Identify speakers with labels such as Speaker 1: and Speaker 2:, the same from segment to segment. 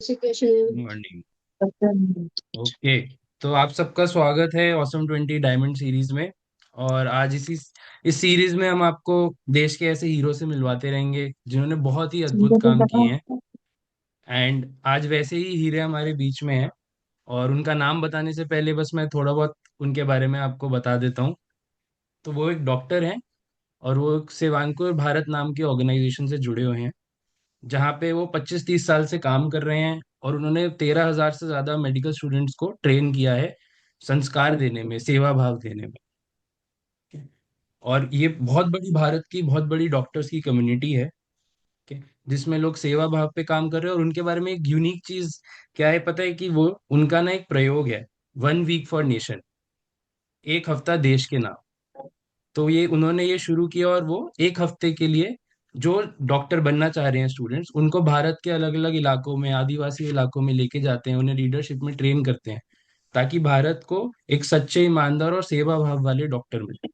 Speaker 1: कैसे
Speaker 2: good morning. Okay. तो आप सबका स्वागत है ऑसम 20 डायमंड सीरीज में। और आज इस सीरीज में हम आपको देश के ऐसे हीरो से मिलवाते रहेंगे जिन्होंने बहुत ही अद्भुत काम किए हैं। एंड आज वैसे ही हीरे हमारे बीच में हैं। और उनका नाम बताने से पहले बस मैं थोड़ा बहुत उनके बारे में आपको बता देता हूँ। तो वो एक डॉक्टर हैं और वो एक सेवांकुर भारत नाम की ऑर्गेनाइजेशन से जुड़े हुए हैं, जहाँ पे वो 25-30 साल से काम कर रहे हैं। और उन्होंने 13,000 से ज्यादा मेडिकल स्टूडेंट्स को ट्रेन किया है संस्कार देने में, सेवा भाव देने में। और ये बहुत बड़ी, भारत की बहुत बड़ी डॉक्टर्स की कम्युनिटी है, okay, जिसमें लोग सेवा भाव पे काम कर रहे हैं। और उनके बारे में एक यूनिक चीज क्या है पता है कि वो उनका ना एक प्रयोग है, 1 वीक फॉर नेशन, एक हफ्ता देश के नाम। तो ये उन्होंने ये शुरू किया और वो एक हफ्ते के लिए जो डॉक्टर बनना चाह रहे हैं स्टूडेंट्स, उनको भारत के अलग अलग इलाकों में, आदिवासी इलाकों में लेके जाते हैं, उन्हें लीडरशिप में ट्रेन करते हैं, ताकि भारत को एक सच्चे, ईमानदार और सेवा भाव वाले डॉक्टर मिले।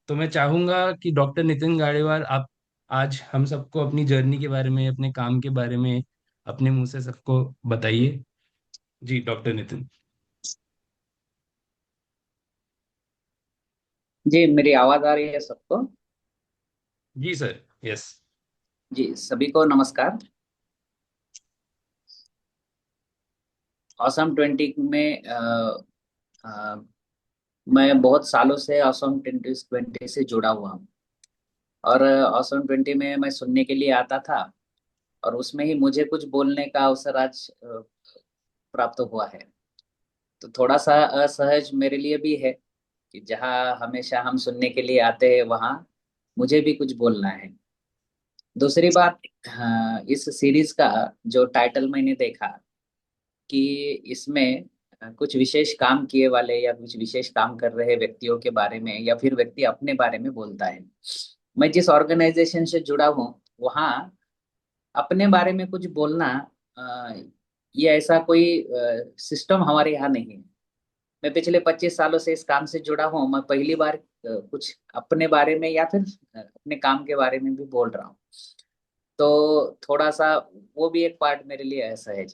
Speaker 2: तो मैं चाहूंगा कि डॉक्टर नितिन गाड़ेवार, आप आज हम सबको अपनी जर्नी के बारे में, अपने काम के बारे में अपने मुंह से सबको बताइए। जी डॉक्टर नितिन।
Speaker 1: जी, मेरी आवाज आ रही है सबको?
Speaker 2: जी सर। यस।
Speaker 1: जी, सभी को नमस्कार। असम 20 में अ, मैं बहुत सालों से असम 2020 से जुड़ा हुआ हूँ। और असम 20 में मैं सुनने के लिए आता था, और उसमें ही मुझे कुछ बोलने का अवसर आज प्राप्त हुआ है। तो थोड़ा सा असहज मेरे लिए भी है कि जहाँ हमेशा हम सुनने के लिए आते हैं वहाँ मुझे भी कुछ बोलना है। दूसरी बात, हाँ, इस सीरीज का जो टाइटल मैंने देखा कि इसमें कुछ विशेष काम किए वाले या कुछ विशेष काम कर रहे व्यक्तियों के बारे में, या फिर व्यक्ति अपने बारे में बोलता है। मैं जिस ऑर्गेनाइजेशन से जुड़ा हूँ वहाँ अपने बारे में कुछ बोलना, अ, ये ऐसा कोई सिस्टम हमारे यहाँ नहीं है। मैं पिछले 25 सालों से इस काम से जुड़ा हूँ, मैं पहली बार कुछ अपने बारे में या फिर अपने काम के बारे में भी बोल रहा हूँ। तो थोड़ा सा वो भी एक पार्ट मेरे लिए ऐसा है।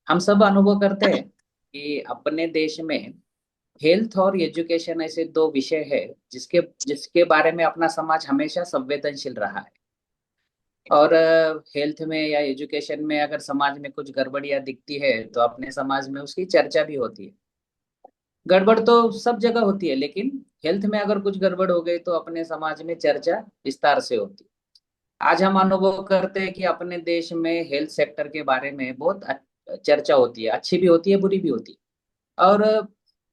Speaker 1: हम सब अनुभव करते हैं कि अपने देश में हेल्थ और एजुकेशन ऐसे दो विषय है जिसके जिसके बारे में अपना समाज हमेशा संवेदनशील रहा है। और हेल्थ में या एजुकेशन में अगर समाज में कुछ गड़बड़ियां दिखती है तो अपने समाज में उसकी चर्चा भी होती है। गड़बड़ तो सब जगह होती है, लेकिन हेल्थ में अगर कुछ गड़बड़ हो गई तो अपने समाज में चर्चा विस्तार से होती है। आज हम अनुभव करते हैं कि अपने देश में हेल्थ सेक्टर के बारे में बहुत चर्चा होती है, अच्छी भी होती है, बुरी भी होती है। और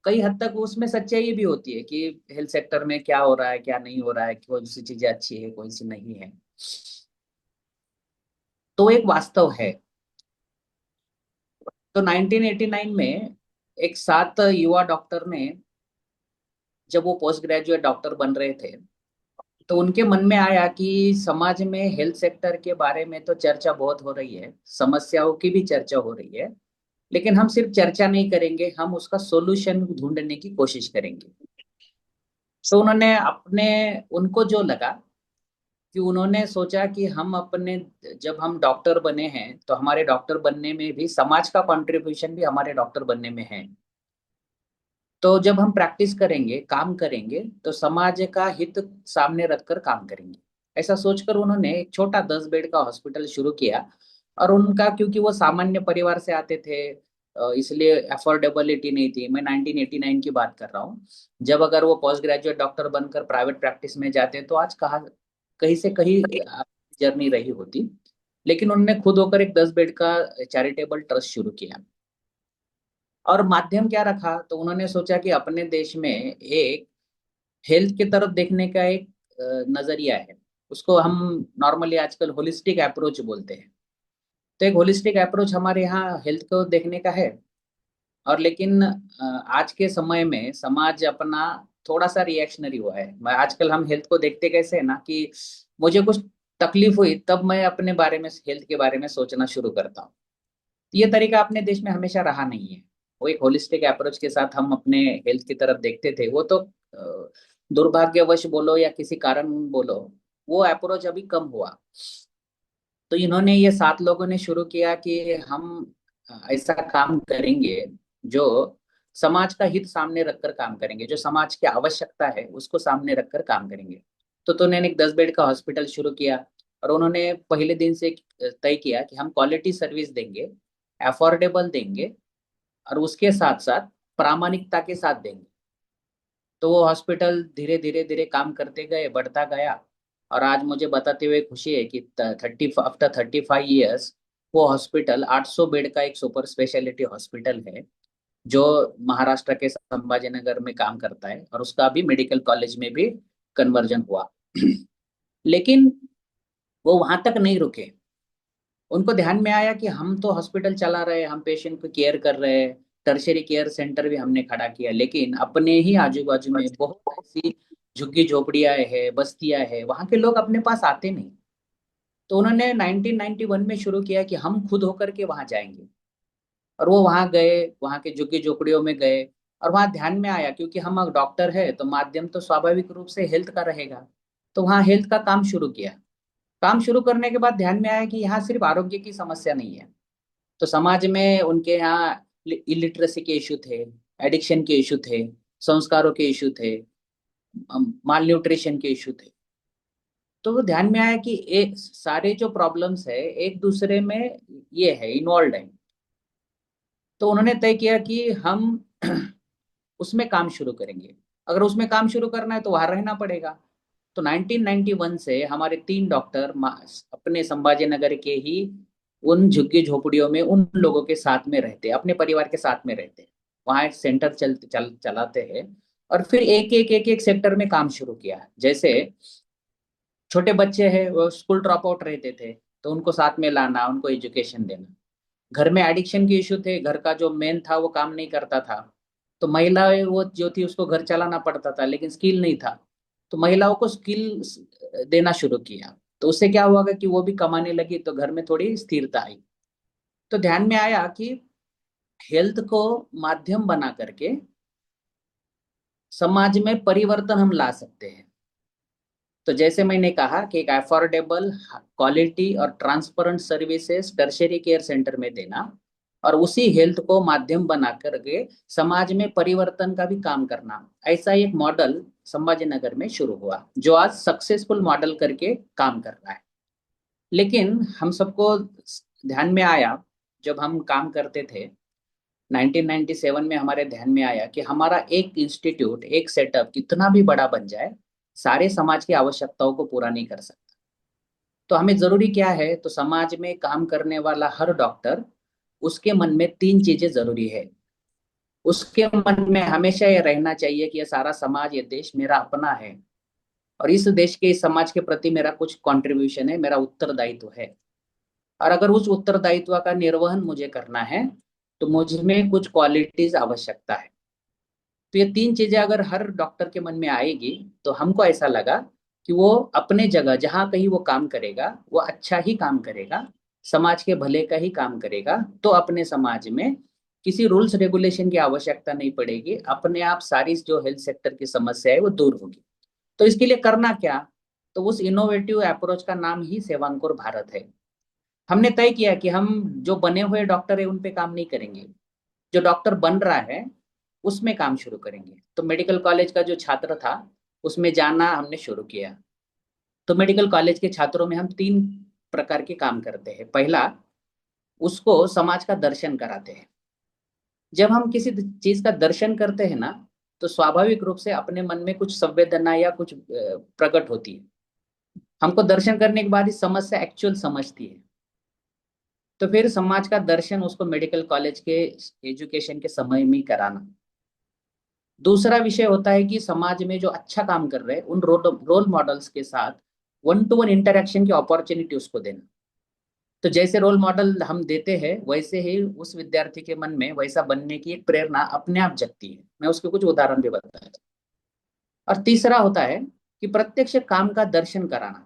Speaker 1: कई हद तक उसमें सच्चाई भी होती है कि हेल्थ सेक्टर में क्या हो रहा है, क्या नहीं हो रहा है, कौन सी चीजें अच्छी है, कौन सी नहीं है। तो एक वास्तव है। तो 1989 में एक सात युवा डॉक्टर ने, जब वो पोस्ट ग्रेजुएट डॉक्टर बन रहे थे, तो उनके मन में आया कि समाज में हेल्थ सेक्टर के बारे में तो चर्चा बहुत हो रही है, समस्याओं की भी चर्चा हो रही है, लेकिन हम सिर्फ चर्चा नहीं करेंगे, हम उसका सॉल्यूशन ढूंढने की कोशिश करेंगे। तो उन्होंने अपने उनको जो लगा कि उन्होंने सोचा कि हम अपने, जब हम डॉक्टर बने हैं तो हमारे डॉक्टर बनने में भी समाज का कंट्रीब्यूशन भी हमारे डॉक्टर बनने में है। तो जब हम प्रैक्टिस करेंगे, काम करेंगे, तो समाज का हित सामने रखकर काम करेंगे। ऐसा सोचकर उन्होंने एक छोटा 10 बेड का हॉस्पिटल शुरू किया। और उनका, क्योंकि वो सामान्य परिवार से आते थे, इसलिए अफोर्डेबिलिटी नहीं थी। मैं 1989 की बात कर रहा हूँ, जब अगर वो पोस्ट ग्रेजुएट डॉक्टर बनकर प्राइवेट प्रैक्टिस में जाते तो आज कहाँ, कहीं से कहीं जर्नी रही होती। लेकिन उन्होंने खुद होकर एक 10 बेड का चैरिटेबल ट्रस्ट शुरू किया। और माध्यम क्या रखा, तो उन्होंने सोचा कि अपने देश में एक हेल्थ की तरफ देखने का एक नजरिया है। उसको हम नॉर्मली आजकल होलिस्टिक अप्रोच बोलते हैं। तो एक होलिस्टिक अप्रोच हमारे यहाँ हेल्थ को देखने का है। और लेकिन आज के समय में समाज अपना थोड़ा सा रिएक्शनरी हुआ है। मैं आजकल हम हेल्थ को देखते कैसे है ना, कि मुझे कुछ तकलीफ हुई तब मैं अपने बारे में, हेल्थ के बारे में सोचना शुरू करता हूँ। ये तरीका अपने देश में हमेशा रहा नहीं है। वो एक होलिस्टिक अप्रोच के साथ हम अपने हेल्थ की तरफ देखते थे। वो तो दुर्भाग्यवश बोलो या किसी कारण बोलो, वो अप्रोच अभी कम हुआ। तो इन्होंने ये 7 लोगों ने शुरू किया कि हम ऐसा काम करेंगे जो समाज का हित सामने रखकर काम करेंगे, जो समाज की आवश्यकता है उसको सामने रखकर काम करेंगे। तो उन्होंने एक 10 बेड का हॉस्पिटल शुरू किया, और उन्होंने पहले दिन से तय किया कि हम क्वालिटी सर्विस देंगे, अफोर्डेबल देंगे, और उसके साथ साथ प्रामाणिकता के साथ देंगे। तो वो हॉस्पिटल धीरे धीरे धीरे काम करते गए, बढ़ता गया। और आज मुझे बताते हुए खुशी है कि 35 ईयर्स वो हॉस्पिटल 800 बेड का एक सुपर स्पेशलिटी हॉस्पिटल है, जो महाराष्ट्र के संभाजीनगर में काम करता है, और उसका अभी मेडिकल कॉलेज में भी कन्वर्जन हुआ। लेकिन वो वहां तक नहीं रुके। उनको ध्यान में आया कि हम तो हॉस्पिटल चला रहे हैं, हम पेशेंट को केयर कर रहे हैं, टर्शियरी केयर सेंटर भी हमने खड़ा किया, लेकिन अपने ही आजू बाजू में बहुत ऐसी झुग्गी झोपड़ियां है, बस्तियां है, वहां के लोग अपने पास आते नहीं। तो उन्होंने 1991 में शुरू किया कि हम खुद होकर के वहां जाएंगे। और वो वहां गए, वहां के झुग्गी झोपड़ियों में गए। और वहां ध्यान में आया, क्योंकि हम डॉक्टर है तो माध्यम तो स्वाभाविक रूप से हेल्थ का रहेगा। तो वहाँ हेल्थ का काम शुरू किया। काम शुरू करने के बाद ध्यान में आया कि यहाँ सिर्फ आरोग्य की समस्या नहीं है। तो समाज में उनके यहाँ इलिटरेसी के इशू थे, एडिक्शन के इशू थे, संस्कारों के इशू थे, माल न्यूट्रिशन के इशू थे। तो वो ध्यान में आया कि एक सारे जो प्रॉब्लम्स है एक दूसरे में ये है, इन्वॉल्व है। तो उन्होंने तय किया कि हम उसमें काम शुरू करेंगे। अगर उसमें काम शुरू करना है तो वहां रहना पड़ेगा। तो 1991 से हमारे 3 डॉक्टर अपने संभाजी नगर के ही उन झुग्गी झोपड़ियों में उन लोगों के साथ में रहते, अपने परिवार के साथ में रहते, वहां एक सेंटर चलाते हैं। और फिर एक एक सेक्टर में काम शुरू किया। जैसे छोटे बच्चे हैं, वो स्कूल ड्रॉप आउट रहते थे, तो उनको साथ में लाना, उनको एजुकेशन देना। घर में एडिक्शन के इशू थे, घर का जो मेन था वो काम नहीं करता था, तो महिलाएं वो जो थी उसको घर चलाना पड़ता था, लेकिन स्किल नहीं था। तो महिलाओं को स्किल देना शुरू किया। तो उससे क्या हुआ कि वो भी कमाने लगी, तो घर में थोड़ी स्थिरता आई। तो ध्यान में आया कि हेल्थ को माध्यम बना करके समाज में परिवर्तन हम ला सकते हैं। तो जैसे मैंने कहा कि एक अफोर्डेबल, क्वालिटी और transparent services tertiary care centre में देना, और उसी हेल्थ को माध्यम बना करके समाज में परिवर्तन का भी काम करना, ऐसा एक मॉडल संभाजीनगर में शुरू हुआ, जो आज सक्सेसफुल मॉडल करके काम कर रहा है। लेकिन हम सबको ध्यान में आया, जब हम काम करते थे 1997 में, हमारे ध्यान में आया कि हमारा एक इंस्टीट्यूट, एक सेटअप कितना भी बड़ा बन जाए, सारे समाज की आवश्यकताओं को पूरा नहीं कर सकता। तो हमें जरूरी क्या है, तो समाज में काम करने वाला हर डॉक्टर, उसके मन में 3 चीजें जरूरी है। उसके मन में हमेशा ये रहना चाहिए कि ये सारा समाज, ये देश मेरा अपना है, और इस देश के, इस समाज के प्रति मेरा कुछ कंट्रीब्यूशन है, मेरा उत्तरदायित्व है। और अगर उस उत्तरदायित्व का निर्वहन मुझे करना है, तो मुझ में कुछ क्वालिटीज आवश्यकता है। तो ये 3 चीजें अगर हर डॉक्टर के मन में आएगी, तो हमको ऐसा लगा कि वो अपने जगह जहां कहीं वो काम करेगा, वो अच्छा ही काम करेगा, समाज के भले का ही काम करेगा। तो अपने समाज में किसी रूल्स रेगुलेशन की आवश्यकता नहीं पड़ेगी, अपने आप सारी जो हेल्थ सेक्टर की समस्या है वो दूर होगी। तो इसके लिए करना क्या? तो उस इनोवेटिव अप्रोच का नाम ही सेवांकुर भारत है। हमने तय किया कि हम जो बने हुए डॉक्टर है उन पे काम नहीं करेंगे, जो डॉक्टर बन रहा है उसमें काम शुरू करेंगे। तो मेडिकल कॉलेज का जो छात्र था, उसमें जाना हमने शुरू किया। तो मेडिकल कॉलेज के छात्रों में हम 3 प्रकार के काम करते हैं। पहला, उसको समाज का दर्शन कराते हैं। जब हम किसी चीज का दर्शन करते हैं ना, तो स्वाभाविक रूप से अपने मन में कुछ संवेदना या कुछ प्रकट होती है। हमको दर्शन करने के बाद ही समस्या एक्चुअल समझती है। तो फिर समाज का दर्शन उसको मेडिकल कॉलेज के एजुकेशन के समय में ही कराना। दूसरा विषय होता है कि समाज में जो अच्छा काम कर रहे हैं उन रोल रोल मॉडल्स के साथ वन टू वन इंटरेक्शन की अपॉर्चुनिटी उसको देना। तो जैसे रोल मॉडल हम देते हैं, वैसे ही उस विद्यार्थी के मन में वैसा बनने की एक प्रेरणा अपने आप जगती है। मैं उसके कुछ उदाहरण भी बताता। और तीसरा होता है कि प्रत्यक्ष काम का दर्शन कराना,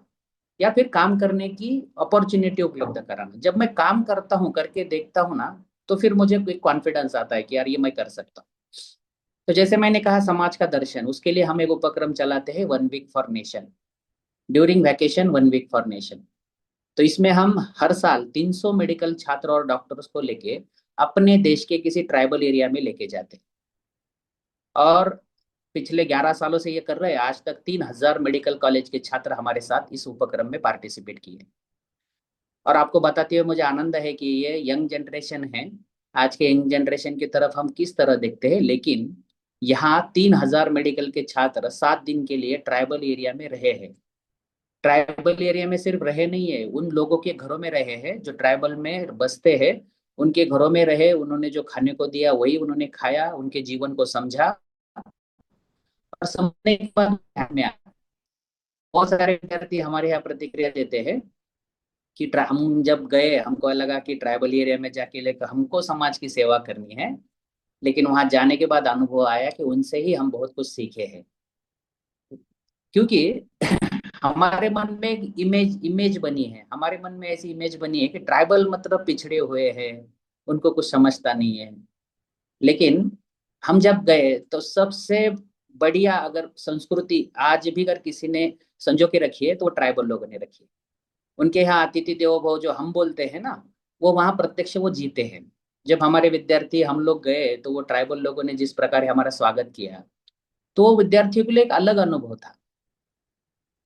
Speaker 1: या फिर काम करने की अपॉर्चुनिटी उपलब्ध कराना। जब मैं काम करता हूँ, करके देखता हूँ ना, तो फिर मुझे एक कॉन्फिडेंस आता है कि यार ये मैं कर सकता हूँ। तो जैसे मैंने कहा समाज का दर्शन, उसके लिए हम एक उपक्रम चलाते हैं, 1 week for nation, during vacation 1 week for nation. तो इसमें हम हर साल 300 मेडिकल छात्र और डॉक्टर्स को लेके अपने देश के किसी ट्राइबल एरिया में लेके जाते हैं। और पिछले 11 सालों से ये कर रहे हैं, आज तक 3,000 मेडिकल कॉलेज के छात्र हमारे साथ इस उपक्रम में पार्टिसिपेट किए। और आपको बताते हुए मुझे आनंद है कि ये यंग जनरेशन है, आज के यंग जनरेशन की तरफ हम किस तरह देखते हैं, लेकिन यहाँ 3,000 मेडिकल के छात्र 7 दिन के लिए ट्राइबल एरिया में रहे हैं। ट्राइबल एरिया में सिर्फ रहे नहीं है, उन लोगों के घरों में रहे हैं जो ट्राइबल में बसते हैं। उनके घरों में रहे, उन्होंने जो खाने को दिया वही उन्होंने खाया, उनके जीवन को समझा। और समझने के बाद ध्यान में आया, बहुत सारे विद्यार्थी हमारे यहाँ प्रतिक्रिया देते हैं कि हम जब गए हमको लगा कि ट्राइबल एरिया में जाके लेकर हमको समाज की सेवा करनी है, लेकिन वहां जाने के बाद अनुभव आया कि उनसे ही हम बहुत कुछ सीखे हैं। क्योंकि हमारे मन में एक इमेज इमेज बनी है, हमारे मन में ऐसी इमेज बनी है कि ट्राइबल मतलब पिछड़े हुए हैं, उनको कुछ समझता नहीं है। लेकिन हम जब गए तो सबसे बढ़िया अगर संस्कृति आज भी अगर किसी ने संजो के रखी है तो वो ट्राइबल लोगों ने रखी है। उनके यहाँ अतिथि देवो भव जो हम बोलते हैं ना, वो वहाँ प्रत्यक्ष वो जीते हैं। जब हमारे विद्यार्थी हम लोग गए तो वो ट्राइबल लोगों ने जिस प्रकार हमारा स्वागत किया, तो वो विद्यार्थियों के लिए एक अलग अनुभव था।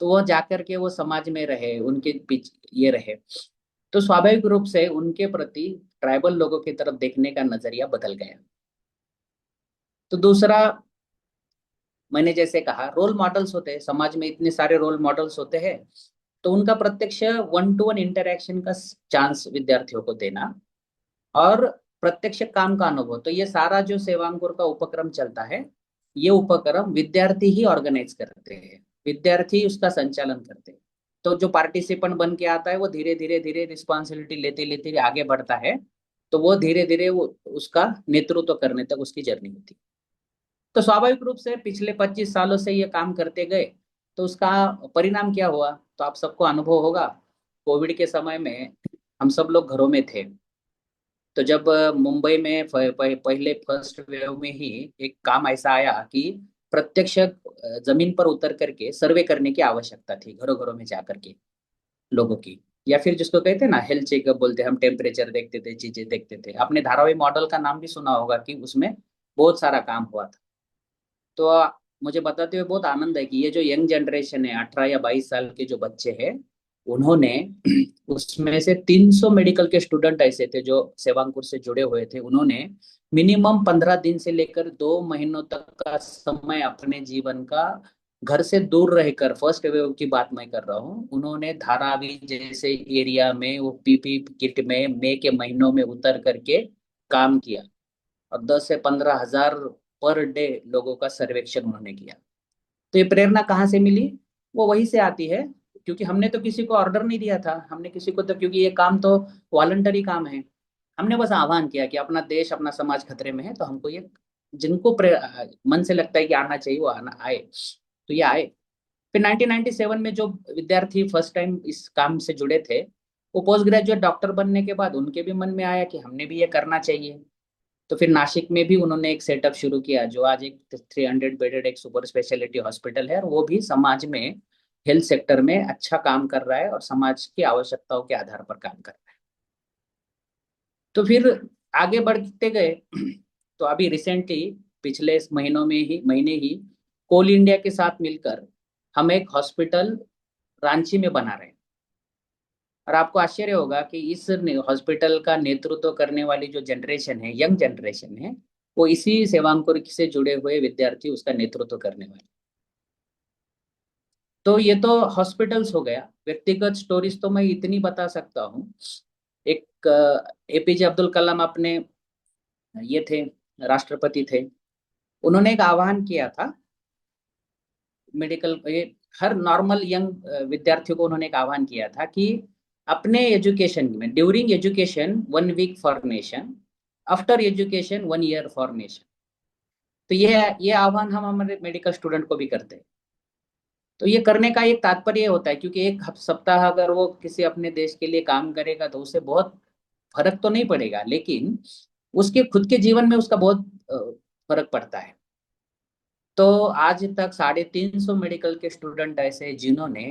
Speaker 1: तो वो जाकर के वो समाज में रहे, उनके बीच ये रहे, तो स्वाभाविक रूप से उनके प्रति ट्राइबल लोगों की तरफ देखने का नजरिया बदल गया। तो दूसरा, मैंने जैसे कहा रोल मॉडल्स होते हैं समाज में, इतने सारे रोल मॉडल्स होते हैं, तो उनका प्रत्यक्ष 1-to-1 इंटरेक्शन का चांस विद्यार्थियों को देना, और प्रत्यक्ष काम का अनुभव। तो ये सारा जो सेवांकुर का उपक्रम चलता है, ये उपक्रम विद्यार्थी ही ऑर्गेनाइज करते हैं, विद्यार्थी उसका संचालन करते हैं। तो जो पार्टिसिपेंट बन के आता है वो धीरे धीरे धीरे रिस्पॉन्सिबिलिटी लेते लेते आगे बढ़ता है। तो वो धीरे धीरे वो उसका नेतृत्व करने तक उसकी जर्नी होती है। तो स्वाभाविक रूप से पिछले 25 सालों से ये काम करते गए, तो उसका परिणाम क्या हुआ तो आप सबको अनुभव होगा। कोविड के समय में हम सब लोग घरों में थे। तो जब मुंबई में पहले फर्स्ट वेव में ही एक काम ऐसा आया कि प्रत्यक्ष जमीन पर उतर करके सर्वे करने की आवश्यकता थी, घरों घरों में जा करके लोगों की, या फिर जिसको कहते हैं ना हेल्थ चेकअप बोलते हैं, हम टेम्परेचर देखते थे, चीजें देखते थे। आपने धारावी मॉडल का नाम भी सुना होगा कि उसमें बहुत सारा काम हुआ था। तो मुझे बताते हुए बहुत आनंद है कि ये जो यंग जनरेशन है, 18 या 22 साल के जो बच्चे हैं, उन्होंने उसमें से 300 मेडिकल के स्टूडेंट ऐसे थे जो सेवांकुर से जुड़े हुए थे, उन्होंने मिनिमम 15 दिन से लेकर 2 महीनों तक का समय अपने जीवन का घर से दूर रहकर, फर्स्ट वेव की बात मैं कर रहा हूँ, उन्होंने धारावी जैसे एरिया में वो पीपी किट में मई के महीनों में उतर करके काम किया। और 10 से 15 हजार पर डे लोगों का सर्वेक्षण उन्होंने किया। तो ये प्रेरणा कहाँ से मिली? वो वहीं से आती है, क्योंकि हमने तो किसी को ऑर्डर नहीं दिया था, हमने किसी को तो, क्योंकि ये काम तो वॉलंटरी काम है, हमने बस आह्वान किया कि अपना देश अपना समाज खतरे में है, तो हमको ये जिनको मन से लगता है कि आना चाहिए वो आना आए, तो ये आए। फिर 1997 में जो विद्यार्थी फर्स्ट टाइम इस काम से जुड़े थे, वो पोस्ट ग्रेजुएट डॉक्टर बनने के बाद उनके भी मन में आया कि हमने भी ये करना चाहिए। तो फिर नासिक में भी उन्होंने एक सेटअप शुरू किया, जो आज एक 300 बेडेड एक सुपर स्पेशलिटी हॉस्पिटल है, और वो भी समाज में हेल्थ सेक्टर में अच्छा काम कर रहा है और समाज की आवश्यकताओं के आधार पर काम कर रहा है। तो फिर आगे बढ़ते गए तो अभी रिसेंटली पिछले इस महीने ही कोल इंडिया के साथ मिलकर हम एक हॉस्पिटल रांची में बना रहे हैं। और आपको आश्चर्य होगा कि इस हॉस्पिटल का नेतृत्व करने वाली जो जनरेशन है, यंग जनरेशन है, वो इसी सेवांकुर से जुड़े हुए विद्यार्थी उसका नेतृत्व करने वाले। तो ये तो हॉस्पिटल्स हो गया। व्यक्तिगत स्टोरीज तो मैं इतनी बता सकता हूँ। एक एपीजे अब्दुल कलाम अपने ये थे, राष्ट्रपति थे, उन्होंने एक आह्वान किया था मेडिकल ये हर नॉर्मल यंग विद्यार्थियों को, उन्होंने एक आह्वान किया था कि अपने एजुकेशन में, during education 1 week for nation, after education 1 year for nation. तो ये आह्वान हम हमारे मेडिकल स्टूडेंट को भी करते हैं। तो ये करने का एक तात्पर्य होता है, क्योंकि एक सप्ताह अगर वो किसी अपने देश के लिए काम करेगा तो उससे बहुत फर्क तो नहीं पड़ेगा, लेकिन उसके खुद के जीवन में उसका बहुत अ, फर्क पड़ता है। तो आज तक 350 मेडिकल के स्टूडेंट ऐसे हैं जिन्होंने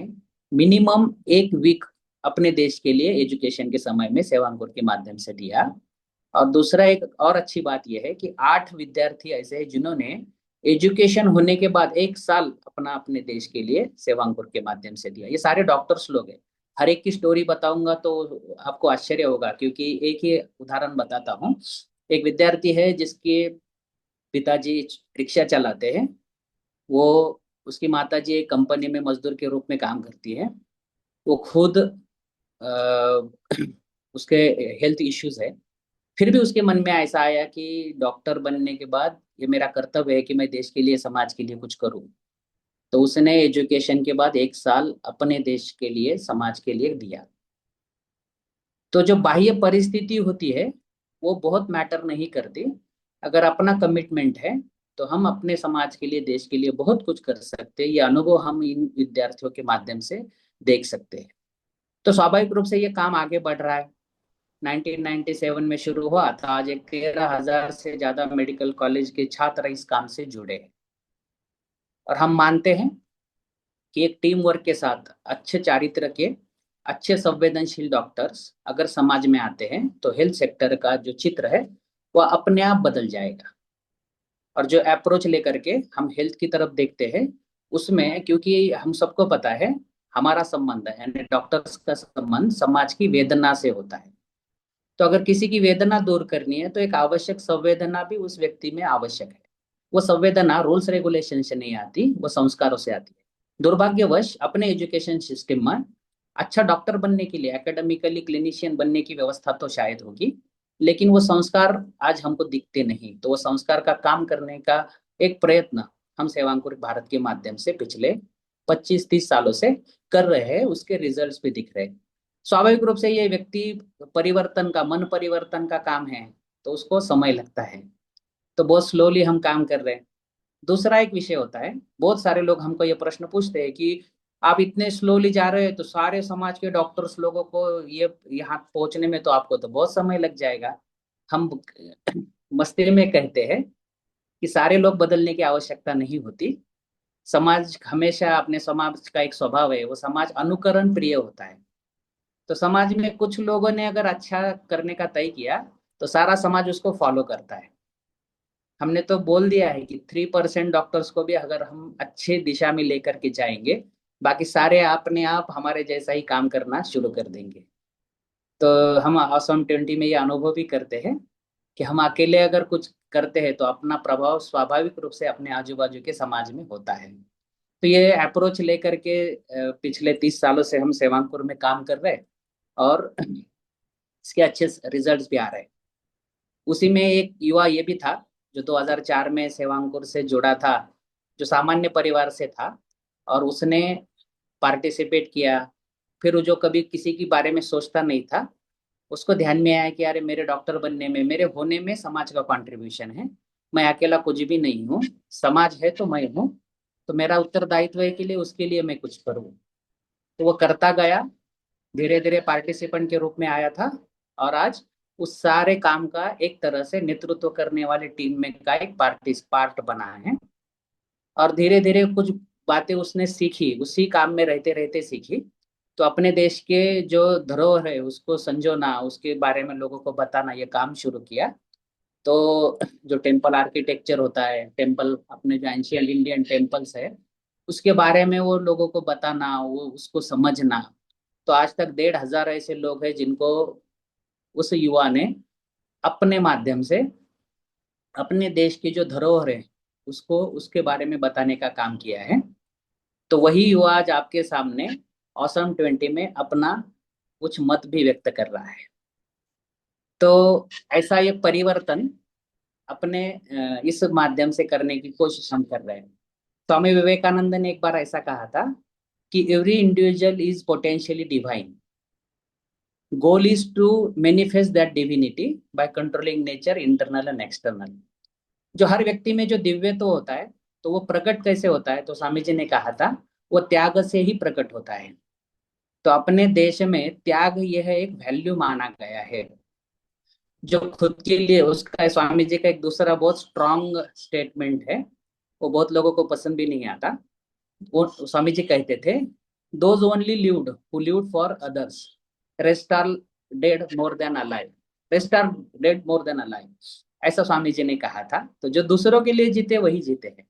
Speaker 1: मिनिमम 1 वीक अपने देश के लिए एजुकेशन के समय में सेवांकुर के माध्यम से दिया। और दूसरा एक और अच्छी बात यह है कि 8 विद्यार्थी ऐसे हैं जिन्होंने एजुकेशन होने के बाद 1 साल अपना अपने देश के लिए सेवांकुर के माध्यम से दिया। ये सारे डॉक्टर्स लोग हैं। हर एक की स्टोरी बताऊंगा तो आपको आश्चर्य होगा, क्योंकि एक ही उदाहरण बताता हूँ। एक विद्यार्थी है जिसके पिताजी रिक्शा चलाते हैं। वो उसकी माताजी एक कंपनी में मजदूर के रूप में काम करती है। वो खुद उसके हेल्थ इश्यूज है। फिर भी उसके मन में ऐसा आया कि डॉक्टर बनने के बाद ये मेरा कर्तव्य है कि मैं देश के लिए समाज के लिए कुछ करूं। तो उसने एजुकेशन के बाद 1 साल अपने देश के लिए समाज के लिए दिया। तो जो बाह्य परिस्थिति होती है वो बहुत मैटर नहीं करती। अगर अपना कमिटमेंट है तो हम अपने समाज के लिए देश के लिए बहुत कुछ कर सकते हैं। ये अनुभव हम इन विद्यार्थियों के माध्यम से देख सकते हैं। तो स्वाभाविक रूप से ये काम आगे बढ़ रहा है। 1997 में शुरू हुआ था, आज एक 13,000 से ज्यादा मेडिकल कॉलेज के छात्र इस काम से जुड़े हैं। और हम मानते हैं कि एक टीम वर्क के साथ अच्छे चारित्र के, अच्छे संवेदनशील डॉक्टर्स अगर समाज में आते हैं तो हेल्थ सेक्टर का जो चित्र है वह अपने आप बदल जाएगा। और जो अप्रोच लेकर के हम हेल्थ की तरफ देखते हैं उसमें, क्योंकि हम सबको पता है हमारा संबंध है, यानी डॉक्टर्स का संबंध समाज की वेदना से होता है। तो अगर किसी की वेदना दूर करनी है तो एक आवश्यक संवेदना भी उस व्यक्ति में आवश्यक है। वो संवेदना रूल्स रेगुलेशन से नहीं आती, वो संस्कारों से आती है। दुर्भाग्यवश अपने एजुकेशन सिस्टम में अच्छा डॉक्टर बनने के लिए एकेडमिकली क्लिनिशियन बनने की व्यवस्था तो शायद होगी, लेकिन वो संस्कार आज हमको दिखते नहीं। तो वो संस्कार का काम करने का एक प्रयत्न हम सेवांकुर भारत के माध्यम से पिछले 25-30 सालों से कर रहे हैं, उसके रिजल्ट्स भी दिख रहे हैं। स्वाभाविक रूप से ये व्यक्ति परिवर्तन का, मन परिवर्तन का काम है, तो उसको समय लगता है। तो बहुत स्लोली हम काम कर रहे हैं। दूसरा एक विषय होता है, बहुत सारे लोग हमको ये प्रश्न पूछते हैं कि आप इतने स्लोली जा रहे हैं तो सारे समाज के डॉक्टर्स लोगों को ये यहाँ पहुंचने में तो आपको तो बहुत समय लग जाएगा। हम मस्ती में कहते हैं कि सारे लोग बदलने की आवश्यकता नहीं होती। समाज हमेशा, अपने समाज का एक स्वभाव है, वो समाज अनुकरण प्रिय होता है। तो समाज में कुछ लोगों ने अगर अच्छा करने का तय किया तो सारा समाज उसको फॉलो करता है। हमने तो बोल दिया है कि 3% डॉक्टर्स को भी अगर हम अच्छे दिशा में लेकर के जाएंगे, बाकी सारे अपने आप हमारे जैसा ही काम करना शुरू कर देंगे। तो हम असम 20 में ये अनुभव भी करते हैं कि हम अकेले अगर कुछ करते हैं तो अपना प्रभाव स्वाभाविक रूप से अपने आजू बाजू के समाज में होता है। तो ये अप्रोच लेकर के पिछले 30 सालों से हम सेवांकुर में काम कर रहे हैं। और इसके अच्छे रिजल्ट्स भी आ रहे हैं। उसी में एक युवा ये भी था जो 2004 में सेवांकुर से जुड़ा था, जो सामान्य परिवार से था, और उसने पार्टिसिपेट किया। फिर वो जो कभी किसी के बारे में सोचता नहीं था, उसको ध्यान में आया कि अरे मेरे डॉक्टर बनने में, मेरे होने में समाज का कंट्रीब्यूशन है। मैं अकेला कुछ भी नहीं हूँ, समाज है तो मैं हूँ। तो मेरा उत्तरदायित्व है के लिए उसके लिए मैं कुछ करूँ। तो वो करता गया, धीरे धीरे पार्टिसिपेंट के रूप में आया था। और आज उस सारे काम का एक तरह से नेतृत्व करने वाली टीम में का एक पार्ट बना है। और धीरे धीरे कुछ बातें उसने सीखी, उसी काम में रहते रहते सीखी। तो अपने देश के जो धरोहर है उसको संजोना, उसके बारे में लोगों को बताना, ये काम शुरू किया। तो जो टेम्पल आर्किटेक्चर होता है, टेम्पल अपने जो एंशियंट इंडियन टेम्पल्स है उसके बारे में वो लोगों को बताना, वो उसको समझना। तो आज तक 1,500 ऐसे लोग हैं जिनको उस युवा ने अपने माध्यम से अपने देश की जो धरोहर है उसको, उसके बारे में बताने का काम किया है। तो वही युवा आज आपके सामने असम 20 में अपना कुछ मत भी व्यक्त कर रहा है। तो ऐसा ये परिवर्तन अपने इस माध्यम से करने की कोशिश हम कर रहे हैं। स्वामी विवेकानंद ने एक बार ऐसा कहा था कि every individual is potentially divine, goal is to manifest that divinity by controlling nature internal and external. जो हर व्यक्ति में जो दिव्य तो होता है, तो वो प्रकट कैसे होता है? तो स्वामी जी ने कहा था वो त्याग से ही प्रकट होता है। तो अपने देश में त्याग यह एक वैल्यू माना गया है। जो खुद के लिए, उसका स्वामी जी का एक दूसरा बहुत स्ट्रांग स्टेटमेंट है, वो बहुत लोगों को पसंद भी नहीं आता। वो स्वामी जी कहते थे Those only lived who lived for others. Rest are dead more than alive. Rest are dead more than alive. ऐसा स्वामी जी ने कहा था। तो जो दूसरों के लिए जीते वही जीते हैं।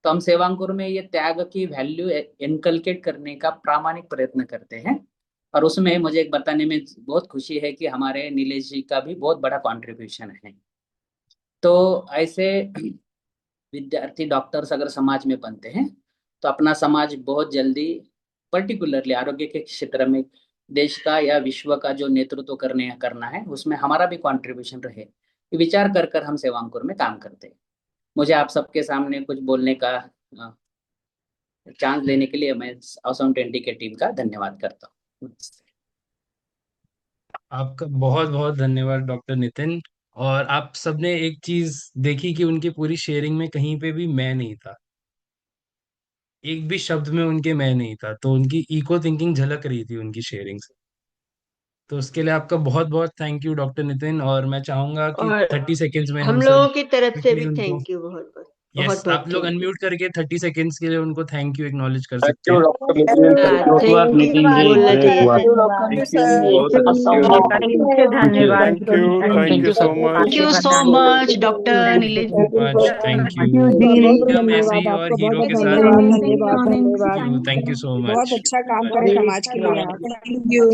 Speaker 1: तो हम सेवांकुर में ये त्याग की वैल्यू इनकलकेट करने का प्रामाणिक प्रयत्न करते हैं। और उसमें मुझे एक बताने में बहुत खुशी है कि हमारे नीलेश जी का भी बहुत बड़ा कंट्रीब्यूशन है। तो ऐसे विद्यार्थी डॉक्टर्स अगर समाज में बनते हैं तो अपना समाज बहुत जल्दी, पर्टिकुलरली आरोग्य के क्षेत्र में, देश का या विश्व का जो नेतृत्व करना है उसमें हमारा भी कंट्रीब्यूशन रहे, ये विचार कर कर हम सेवांकुर में काम करते हैं। मुझे आप सबके सामने कुछ बोलने का चांस देने के लिए मैं ऑसम 20 के टीम का धन्यवाद करता हूँ।
Speaker 2: आपका बहुत बहुत धन्यवाद डॉक्टर नितिन। और आप सबने एक चीज देखी कि उनकी पूरी शेयरिंग में कहीं पे भी मैं नहीं था, एक भी शब्द में उनके मैं नहीं था, तो उनकी इको थिंकिंग झलक रही थी उनकी शेयरिंग से। तो उसके लिए आपका बहुत बहुत थैंक यू डॉक्टर नितिन। और मैं चाहूंगा कि
Speaker 3: और
Speaker 2: 30 सेकेंड्स में हम
Speaker 3: हम
Speaker 2: सब
Speaker 3: लोगों की तरफ से
Speaker 2: क्विकली
Speaker 3: भी
Speaker 2: उनको,
Speaker 3: थैंक यू, बहुत बहुत
Speaker 2: यस,
Speaker 3: बहुत बहुत
Speaker 2: आप लोग
Speaker 3: थैंक यू।
Speaker 2: अनम्यूट करके 30 सेकेंड्स के लिए उनको थैंक यू एक्नॉलेज कर
Speaker 4: थैंक
Speaker 2: सकते
Speaker 4: यू
Speaker 2: हैं।
Speaker 4: Doctor Nitin, thank you
Speaker 3: thank you
Speaker 4: meeting
Speaker 3: बोलना
Speaker 4: ग्रेट
Speaker 3: चाहिए
Speaker 4: हुआ।
Speaker 3: था।
Speaker 4: थैंक यू, बहुत अच्छी
Speaker 5: डॉक्टर
Speaker 4: हुई।
Speaker 5: टीम से धन्यवाद।
Speaker 4: Thank you,
Speaker 5: thank
Speaker 4: thank
Speaker 5: you
Speaker 4: you
Speaker 5: so
Speaker 4: so
Speaker 3: thank
Speaker 4: much.
Speaker 3: You so much doctor
Speaker 2: thank you
Speaker 3: Nilesh.
Speaker 2: So much, thank you. हम ऐसे ही और हीरो के साथ,
Speaker 6: धन्यवाद धन्यवाद धन्यवाद।
Speaker 2: थैंक यू सो
Speaker 6: बहुत
Speaker 2: मच।
Speaker 6: अच्छा काम करे समाज के लिए आप। Thank you.